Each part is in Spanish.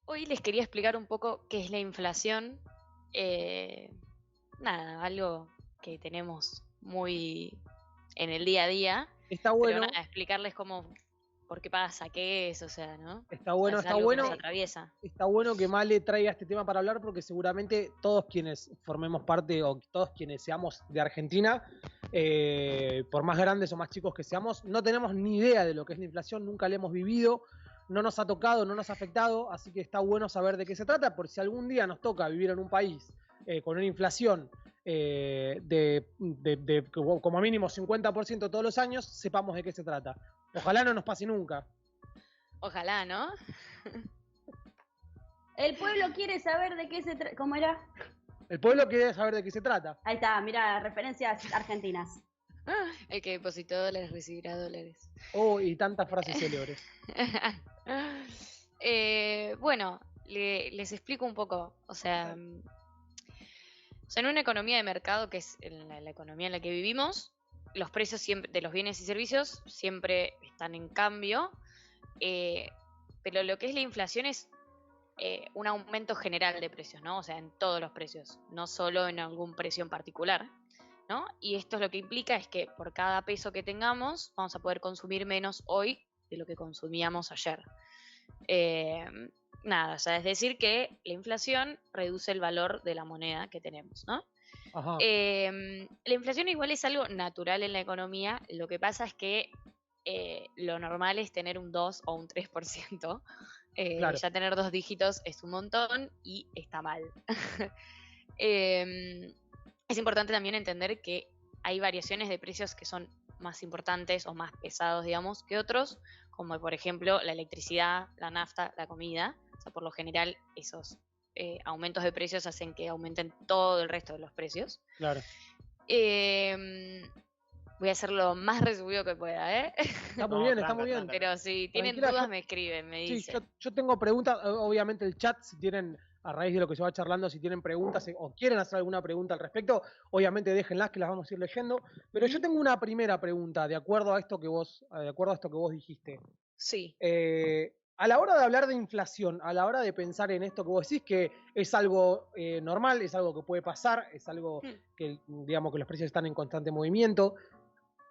Hoy les quería explicar un poco qué es la inflación. Eh, Nada, algo que tenemos muy en el día a día, Está pero bueno, nada, explicarles por qué pasa, qué es, o sea, ¿no? está O sea, bueno, es está algo que nos bueno, atraviesa. está bueno que Male traiga este tema para hablar porque seguramente todos quienes formemos parte o todos quienes seamos de Argentina, por más grandes o más chicos que seamos, no tenemos ni idea de lo que es la inflación, nunca la hemos vivido, no nos ha tocado, no nos ha afectado, así que está bueno saber de qué se trata, por si algún día nos toca vivir en un país con una inflación como mínimo 50% todos los años, sepamos de qué se trata. Ojalá no nos pase nunca. Ojalá, ¿no? El pueblo quiere saber de qué se trata. ¿Cómo era? El pueblo quiere saber de qué se trata. Ahí está, mira, referencias argentinas. El que depositó dólares recibirá dólares. Oh, y tantas frases célebres. Bueno, les explico un poco. En una economía de mercado, que es la economía en la que vivimos, los precios de los bienes y servicios siempre están en cambio, eh, pero lo que es la inflación es un aumento general de precios, ¿no? O sea, en todos los precios, no solo en algún precio en particular, ¿no? Y esto lo que implica es que por cada peso que tengamos, vamos a poder consumir menos hoy de lo que consumíamos ayer. Eh, Nada, o sea, es decir que la inflación reduce el valor de la moneda que tenemos, ¿no? Ajá. La inflación igual es algo natural en la economía, lo que pasa es que lo normal es tener un 2 o un 3%. Claro. Ya tener dos dígitos es un montón y está mal. Eh, es importante también entender que hay variaciones de precios que son más importantes o más pesados, digamos, que otros, como por ejemplo la electricidad, la nafta, la comida. O sea, por lo general, esos aumentos de precios hacen que aumenten todo el resto de los precios. Claro. Voy a hacer lo más resumido que pueda, ¿eh? Está muy bien, está muy bien. Pero si tienen Tranquila, dudas, me escriben, me sí, dicen. yo tengo preguntas. Obviamente el chat, si tienen, a raíz de lo que se va charlando, si tienen preguntas o quieren hacer alguna pregunta al respecto, obviamente déjenlas que las vamos a ir leyendo. Pero yo tengo una primera pregunta, de acuerdo a esto que vos dijiste. Sí. A la hora de hablar de inflación, a la hora de pensar en esto que vos decís, que es algo normal, es algo que puede pasar, es algo que, digamos, que los precios están en constante movimiento,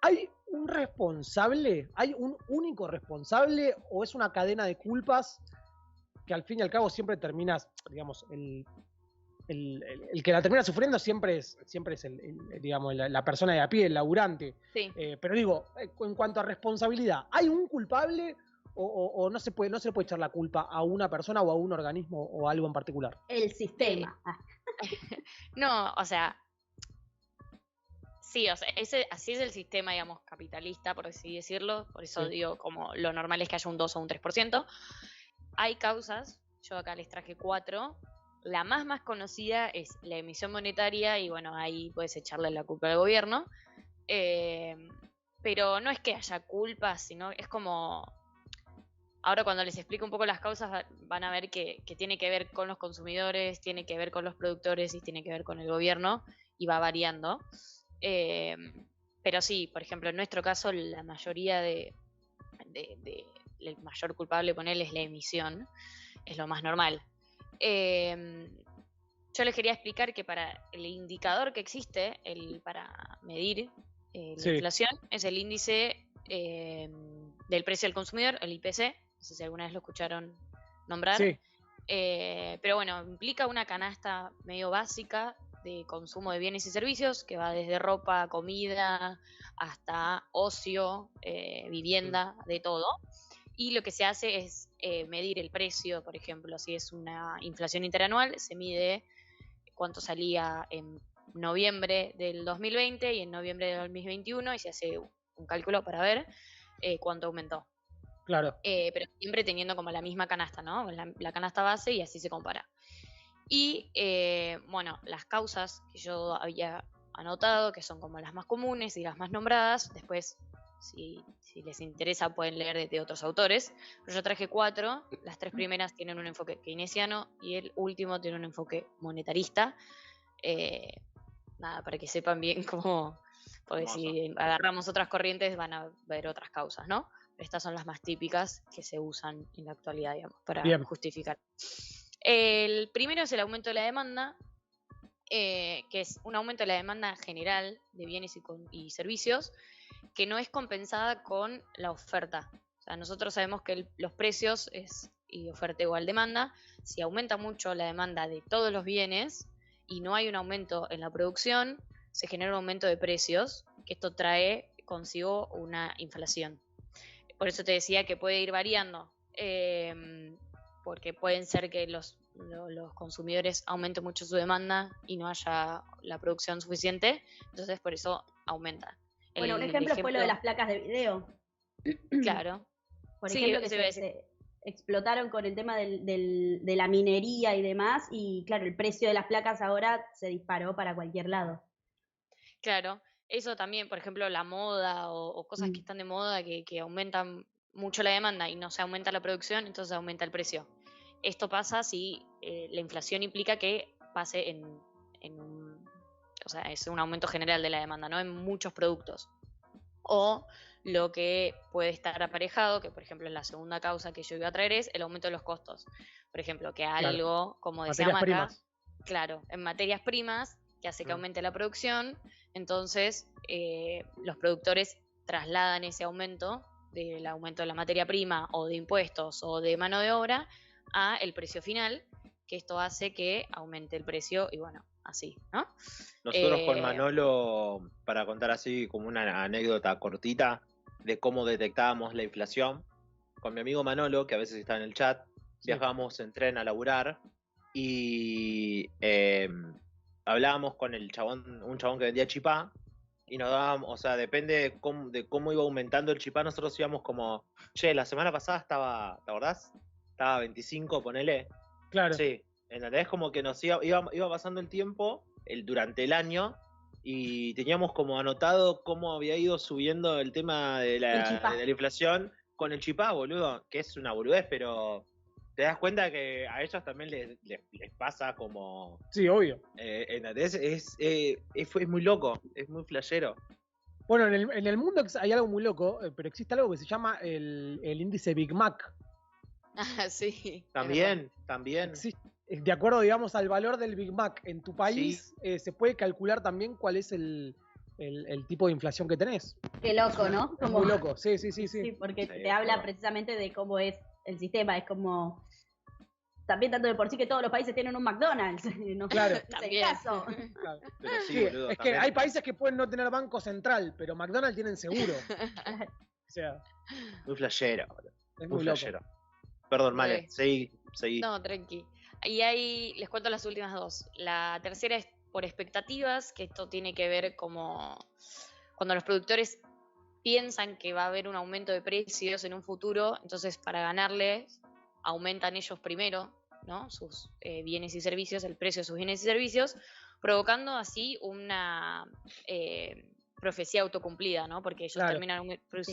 ¿hay un responsable? ¿Hay un único responsable o es una cadena de culpas que al fin y al cabo siempre terminas, digamos, el que la termina sufriendo siempre es digamos, la persona de a pie, el laburante? Sí. Pero digo, en cuanto a responsabilidad, ¿hay un culpable o no se le puede echar la culpa a una persona o a un organismo o a algo en particular? El sistema. No, o sea, sí, o sea, así es el sistema, digamos, capitalista, por así decirlo. Por eso Sí. digo, como lo normal es que haya un 2 o un 3%. Hay causas, yo acá les traje 4. La más conocida es la emisión monetaria y bueno, ahí puedes echarle la culpa al gobierno. Pero no es que haya culpa, sino es como... Ahora cuando les explico un poco las causas van a ver que tiene que ver con los consumidores, tiene que ver con los productores y tiene que ver con el gobierno y va variando. Pero sí, por ejemplo, en nuestro caso la mayoría el mayor culpable ponerle es la emisión, es lo más normal. Yo les quería explicar que para el indicador que existe para medir la inflación es el índice del precio del consumidor, el IPC. No sé si alguna vez lo escucharon nombrar. Sí. Pero bueno, implica una canasta medio básica de consumo de bienes y servicios que va desde ropa, comida, hasta ocio, vivienda, de todo. Y lo que se hace es medir el precio, por ejemplo, si es una inflación interanual, se mide cuánto salía en noviembre del 2020 y en noviembre del 2021 y se hace un cálculo para ver cuánto aumentó. Claro. Pero siempre teniendo como la misma canasta, ¿no? La canasta base y así se compara. Y bueno, las causas que yo había anotado, que son como las más comunes y las más nombradas, después si les interesa pueden leer de otros autores, pero yo traje 4, las 3 primeras tienen un enfoque keynesiano y el último tiene un enfoque monetarista. Nada, para que sepan bien cómo, porque si agarramos otras corrientes van a ver otras causas, ¿no? estas son las más típicas que se usan en la actualidad, digamos, para Bien. justificar. El primero es el aumento de la demanda, que es un aumento de la demanda general de bienes y servicios que no es compensada con la oferta. O sea, nosotros sabemos que los precios y oferta igual demanda. Si aumenta mucho la demanda de todos los bienes y no hay un aumento en la producción, se genera un aumento de precios, que esto trae consigo una inflación. Por eso te decía que puede ir variando, porque pueden ser que los consumidores aumenten mucho su demanda y no haya la producción suficiente, entonces por eso aumenta. Bueno, un ejemplo fue lo de las placas de video. Claro. Por Sí, ejemplo, que eso iba a se explotaron con el tema de la minería y demás, y claro, el precio de las placas ahora se disparó para cualquier lado. Claro, eso también, por ejemplo, la moda o cosas que están de moda que aumentan mucho la demanda y no se aumenta la producción, entonces aumenta el precio. Esto pasa si la inflación implica que pase o sea, es un aumento general de la demanda, ¿no? En muchos productos. O lo que puede estar aparejado, que por ejemplo es la segunda causa que yo iba a traer, es el aumento de los costos. Por ejemplo, que algo, como decía Materias Maca, primas. claro, en materias primas, que hace que aumente la producción, entonces los productores trasladan ese aumento, del aumento de la materia prima o de impuestos o de mano de obra, a el precio final, que esto hace que aumente el precio y bueno, así, ¿no? Nosotros con Manolo, para contar así como una anécdota cortita de cómo detectábamos la inflación, con mi amigo Manolo, que a veces está en el chat, viajábamos en tren a laburar y hablábamos con un chabón que vendía chipá, y nos dábamos, o sea, depende de cómo iba aumentando el chipá, nosotros íbamos como, che, la semana pasada estaba, ¿te acordás? Estaba 25, ponele. Claro. Sí, ¿entendés? Como que nos iba pasando el tiempo durante el año y teníamos como anotado cómo había ido subiendo el tema de la inflación con el chipá, boludo, que es una boludez, pero te das cuenta que a ellos también les pasa como... Sí, obvio. ¿Entendés? Es muy loco, es muy flashero. Bueno, en el mundo hay algo muy loco, pero existe algo que se llama el índice Big Mac. Ah, sí. También. De acuerdo, digamos, al valor del Big Mac en tu país, se puede calcular también cuál es el tipo de inflación que tenés. Qué loco, ¿no? Es muy loco, sí. Sí, porque Sí, te habla precisamente de cómo es el sistema, es como... También tanto de por sí que todos los países tienen un McDonald's, no, Claro. no es el caso. Claro. Pero sí, Sí, boludo, es que también. hay países que pueden no tener banco central, pero McDonald's tienen seguro. O sea, Muy flashero, boludo. es Muy muy loco. flashero. Perdón, Male, seguí. No, tranqui. Y ahí les cuento las últimas dos. La tercera es por expectativas, que esto tiene que ver como cuando los productores piensan que va a haber un aumento de precios en un futuro, entonces para ganarles aumentan ellos primero, ¿no? Sus bienes y servicios, el precio de sus bienes y servicios, provocando así una profecía autocumplida, ¿no? Porque ellos terminan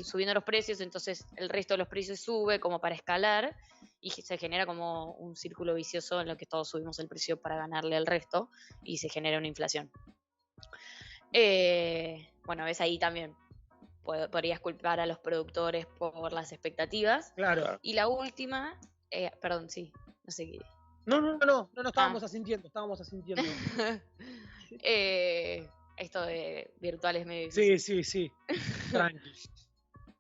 subiendo los precios, entonces el resto de los precios sube como para escalar y se genera como un círculo vicioso en lo que todos subimos el precio para ganarle al resto y se genera una inflación. Bueno, ves ahí también. Podrías culpar a los productores por las expectativas. Claro. Y la última, perdón, sí, no sé qué. No, estábamos asintiendo. Esto de virtuales medio difícil. Sí. Tranqui.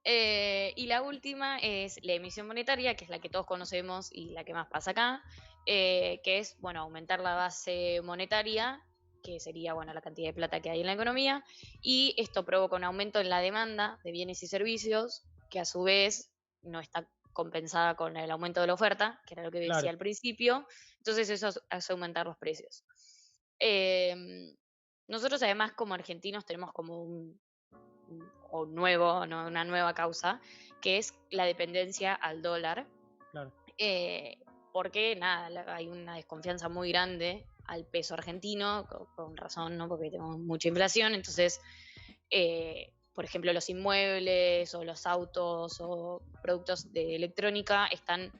Y la última es la emisión monetaria, que es la que todos conocemos y la que más pasa acá, que es, bueno, aumentar la base monetaria, que sería, bueno, la cantidad de plata que hay en la economía, y esto provoca un aumento en la demanda de bienes y servicios, que a su vez no está compensada con el aumento de la oferta, que era lo que decía al principio, entonces eso hace aumentar los precios. Nosotros además como argentinos tenemos como una nueva causa, que es la dependencia al dólar. Claro. Porque nada, hay una desconfianza muy grande al peso argentino, con razón, ¿no? Porque tenemos mucha inflación, entonces, por ejemplo, los inmuebles o los autos o productos de electrónica están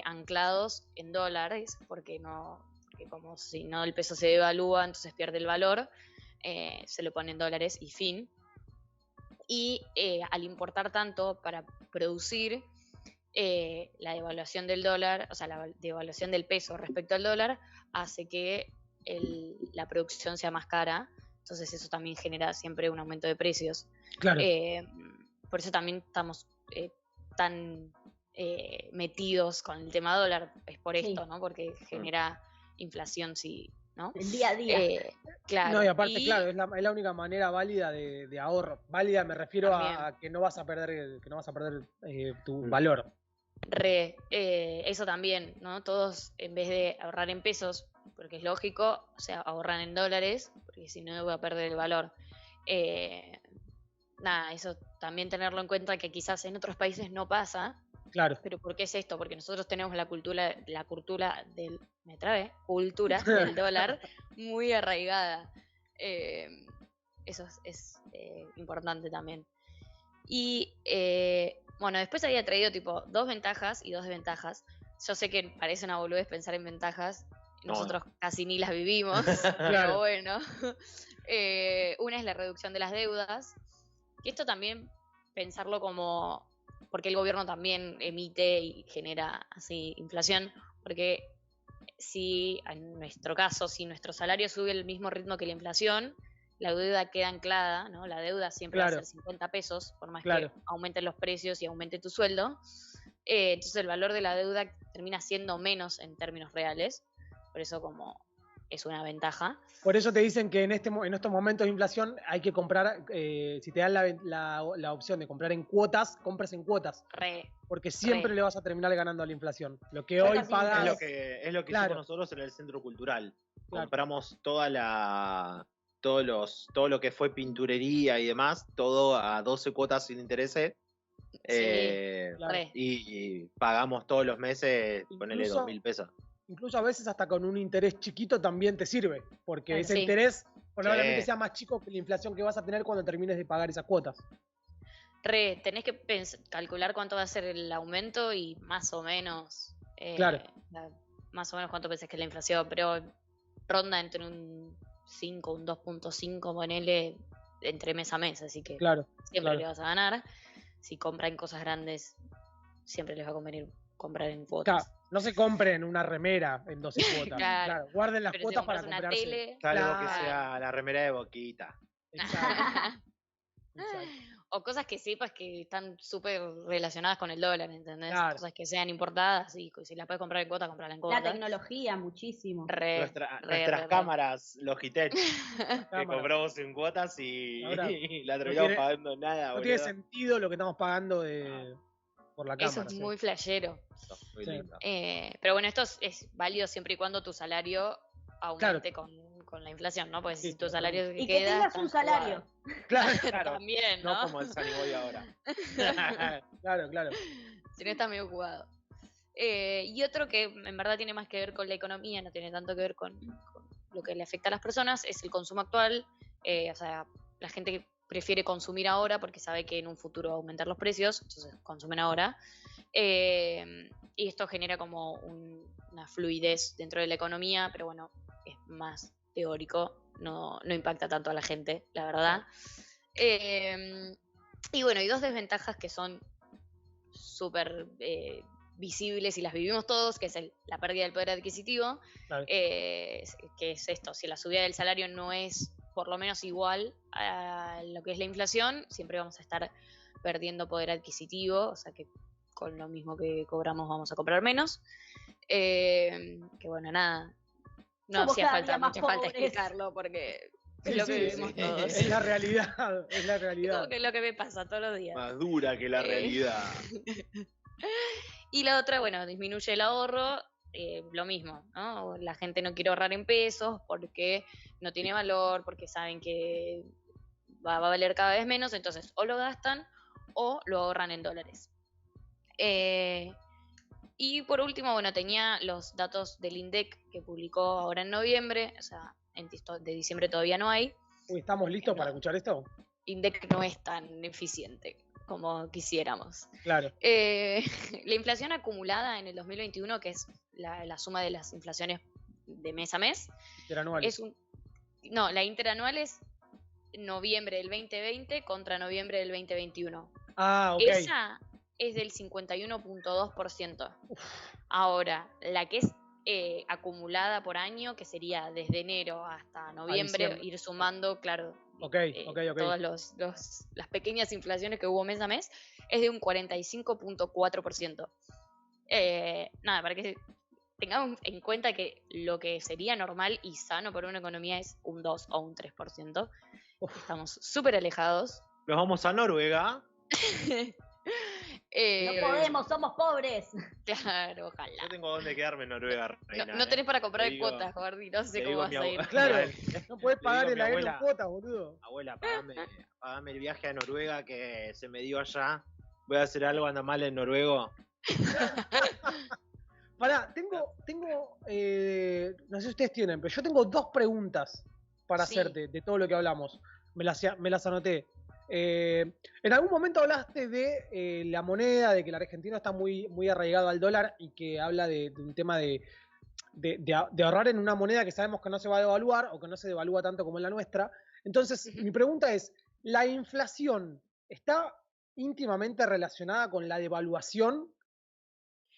anclados en dólares, porque como si no el peso se devalúa, entonces pierde el valor, se lo ponen dólares y fin. Y al importar tanto para producir, la devaluación del dólar, o sea, la devaluación del peso respecto al dólar, hace que la producción sea más cara. Entonces eso también genera siempre un aumento de precios. Claro. Por eso también estamos tan metidos con el tema dólar, es por esto, ¿no? Porque genera inflación, sí, ¿no? El día a día. Claro. No, y aparte, claro, es la única manera válida de ahorro. Válida me refiero a que no vas a perder, tu valor. Eso también, ¿no? Todos, en vez de ahorrar en pesos, porque es lógico, o sea, ahorran en dólares, porque si no voy a perder el valor. Nada, eso también tenerlo en cuenta, que quizás en otros países no pasa. Claro. Pero ¿por qué es esto? Porque nosotros tenemos la cultura del, cultura del dólar muy arraigada. Eso es importante también. Y bueno, después había traído tipo 2 ventajas y 2 desventajas. Yo sé que parece una boludez pensar en ventajas. Nosotros casi ni las vivimos, pero bueno. Una es la reducción de las deudas. Y esto también pensarlo como, porque el gobierno también emite y genera así inflación, porque si en nuestro caso, si nuestro salario sube al mismo ritmo que la inflación, la deuda queda anclada, ¿no? La deuda siempre va a ser 50 pesos, por más que aumenten los precios y aumente tu sueldo. Entonces el valor de la deuda termina siendo menos en términos reales, por eso como es una ventaja. Por eso te dicen que en estos momentos de inflación hay que comprar, si te dan la opción de comprar en cuotas, compres en cuotas. Porque siempre le vas a terminar ganando a la inflación. Lo que hoy pagas... Es lo que hicimos nosotros en el Centro Cultural. Compramos todo lo que fue pinturería y demás, todo a 12 cuotas sin intereses. Y pagamos todos los meses, ponele 2.000 pesos. Incluso a veces hasta con un interés chiquito también te sirve, porque ese interés probablemente sea más chico que la inflación que vas a tener cuando termines de pagar esas cuotas. Tenés que calcular cuánto va a ser el aumento y más o menos más o menos cuánto pensás que es la inflación, pero ronda entre un 5, un 2.5, ponele entre mes a mes, así que siempre le vas a ganar. Si compran cosas grandes, siempre les va a convenir comprar en cuotas. Claro, no se compren una remera en 12 cuotas. Claro, guarden las cuotas para comprarse. Tele, algo que sea la remera de Boquita. Exacto. O cosas que sepas que están súper relacionadas con el dólar, ¿entendés? Claro. Cosas que sean importadas y si las puedes comprar en cuota, comprarla en cuota. La tecnología, muchísimo. Nuestras cámaras Logitech que compramos en cuotas y la terminamos pagando nada. No tiene sentido lo que estamos pagando por la cámara. Eso es muy flashero. Muy lindo. Pero bueno, esto es válido siempre y cuando tu salario aumente con la inflación, ¿no? Porque si tu salario y que tengas un salario. Claro. También, ¿no? No como el Sunny Boy ahora. Claro. Si no, está medio jugado. Y otro que en verdad tiene más que ver con la economía, no tiene tanto que ver con lo que le afecta a las personas, es el consumo actual. O sea, la gente prefiere consumir ahora porque sabe que en un futuro va a aumentar los precios, entonces consumen ahora. Y esto genera como una fluidez dentro de la economía, pero bueno, es más teórico, no impacta tanto a la gente, la verdad. Y bueno, hay 2 desventajas que son súper visibles y las vivimos todos, que es la pérdida del poder adquisitivo, que es esto, si la subida del salario no es por lo menos igual a lo que es la inflación, siempre vamos a estar perdiendo poder adquisitivo, o sea que con lo mismo que cobramos vamos a comprar menos. Que bueno, nada, no hacía falta explicarlo porque es lo que vivimos todos. Es la realidad, es la realidad. Es lo que me pasa todos los días. Más dura que la realidad. Y la otra, bueno, disminuye el ahorro, lo mismo, ¿no? La gente no quiere ahorrar en pesos porque no tiene valor, porque saben que va a valer cada vez menos, entonces o lo gastan o lo ahorran en dólares. Y por último, bueno, tenía los datos del INDEC que publicó ahora en noviembre, o sea, de diciembre todavía no hay. ¿Estamos listos para escuchar esto? INDEC no es tan eficiente como quisiéramos. Claro. La inflación acumulada en el 2021, que es la suma de las inflaciones de mes a mes. Interanuales. No, la interanual es noviembre del 2020 contra noviembre del 2021. Ah, ok. Esa es del 51.2%. Ahora, la que es acumulada por año, que sería desde enero hasta noviembre, diciembre. ir sumando, claro, Ok. todas las pequeñas inflaciones que hubo mes a mes, es de un 45.4%. Nada, para que tengamos en cuenta que lo que sería normal y sano para una economía es un 2 o un 3%. Estamos súper alejados. Nos vamos a Noruega. No podemos, somos pobres. Claro, ojalá. No tengo dónde quedarme en Noruega, reina. No tenés para comprar Te digo- cuotas, Gordi, no sé te cómo digo vas mi a ir. Claro, no podés Le pagar digo a el mi aéreo en abuela, cuotas, boludo. abuela, pagame el viaje a Noruega que se me dio allá. Voy a hacer algo, anda mal en noruego. Pará, tengo no sé si ustedes tienen, pero yo tengo 2 preguntas para Sí. hacerte de todo lo que hablamos. Me las anoté. En algún momento hablaste de la moneda, de que el argentino está muy, muy arraigado al dólar y que habla de un tema de ahorrar en una moneda que sabemos que no se va a devaluar o que no se devalúa tanto como en la nuestra. Entonces, mi pregunta es, ¿la inflación está íntimamente relacionada con la devaluación?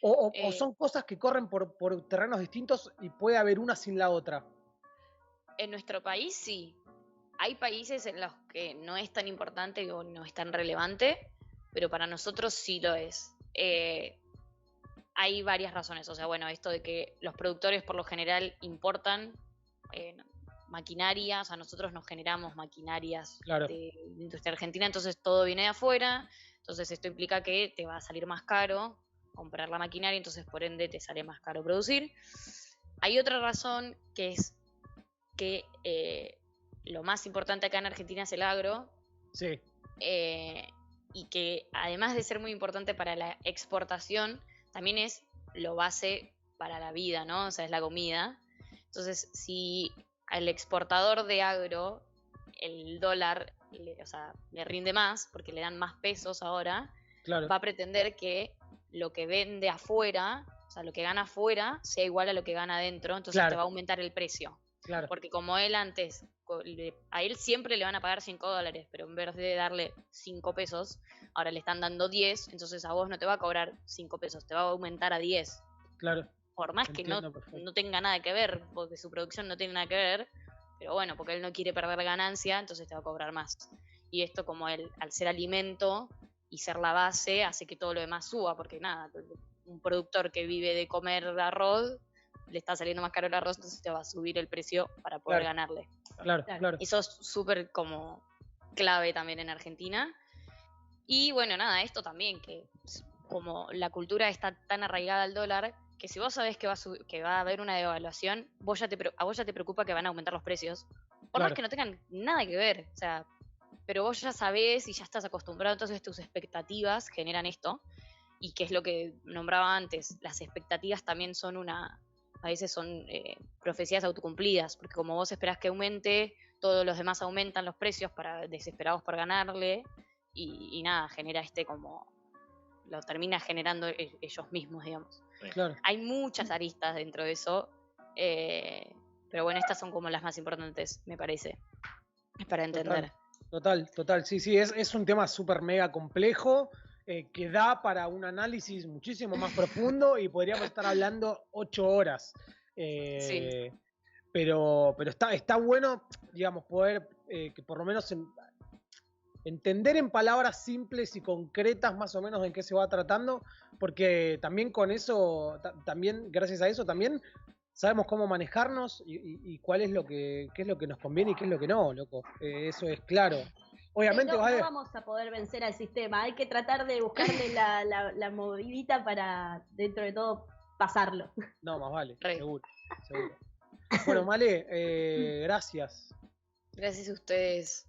¿O son cosas que corren por terrenos distintos y puede haber una sin la otra? En nuestro país sí. Hay países en los que no es tan importante o no es tan relevante, pero para nosotros sí lo es. Hay varias razones. O sea, bueno, esto de que los productores por lo general importan maquinaria, o sea, nosotros nos generamos maquinarias Claro. de industria argentina, entonces todo viene de afuera, entonces esto implica que te va a salir más caro comprar la maquinaria, entonces por ende te sale más caro producir. Hay otra razón que es que lo más importante acá en Argentina es el agro. Sí. Y que además de ser muy importante para la exportación, también es lo base para la vida, ¿no? O sea, es la comida. Entonces, si al exportador de agro el dólar le rinde más, porque le dan más pesos ahora, Claro. va a pretender que lo que vende afuera, o sea, lo que gana afuera, sea igual a lo que gana adentro, entonces Claro. te va a aumentar el precio. Claro. Porque como él antes, a él siempre le van a pagar $5, pero en vez de darle 5 pesos, ahora le están dando 10, entonces a vos no te va a cobrar 5 pesos, te va a aumentar a 10. Claro. Por más Entiendo, que no tenga nada que ver, porque su producción no tiene nada que ver, pero bueno, porque él no quiere perder ganancia, entonces te va a cobrar más. Y esto como él, al ser alimento y ser la base, hace que todo lo demás suba, porque nada, un productor que vive de comer arroz, le está saliendo más caro el arroz, entonces te va a subir el precio para poder ganarle. Claro. Eso es súper como clave también en Argentina. Y bueno, nada, esto también, que como la cultura está tan arraigada al dólar, que si vos sabés que va a haber una devaluación, a vos ya te preocupa que van a aumentar los precios. Por más que no tengan nada que ver, o sea, pero vos ya sabés y ya estás acostumbrado, entonces tus expectativas generan esto. Y que es lo que nombraba antes, las expectativas también son a veces son profecías autocumplidas, porque como vos esperás que aumente, todos los demás aumentan los precios desesperados por ganarle, y nada, genera lo termina generando ellos mismos, digamos. Claro. Hay muchas aristas dentro de eso, pero bueno, estas son como las más importantes, me parece, para entender. Total, sí, es un tema súper mega complejo, que da para un análisis muchísimo más profundo y podríamos estar hablando 8 horas. Sí. Pero está bueno, digamos, poder que por lo menos entender en palabras simples y concretas más o menos de qué se va tratando, porque también con eso, también gracias a eso, también sabemos cómo manejarnos y qué es lo que nos conviene y qué es lo que no, loco. Eso es claro. Obviamente, no vamos a poder vencer al sistema, hay que tratar de buscarle la movidita para, dentro de todo, pasarlo. No, más vale, seguro. Bueno, Male, gracias. Gracias a ustedes.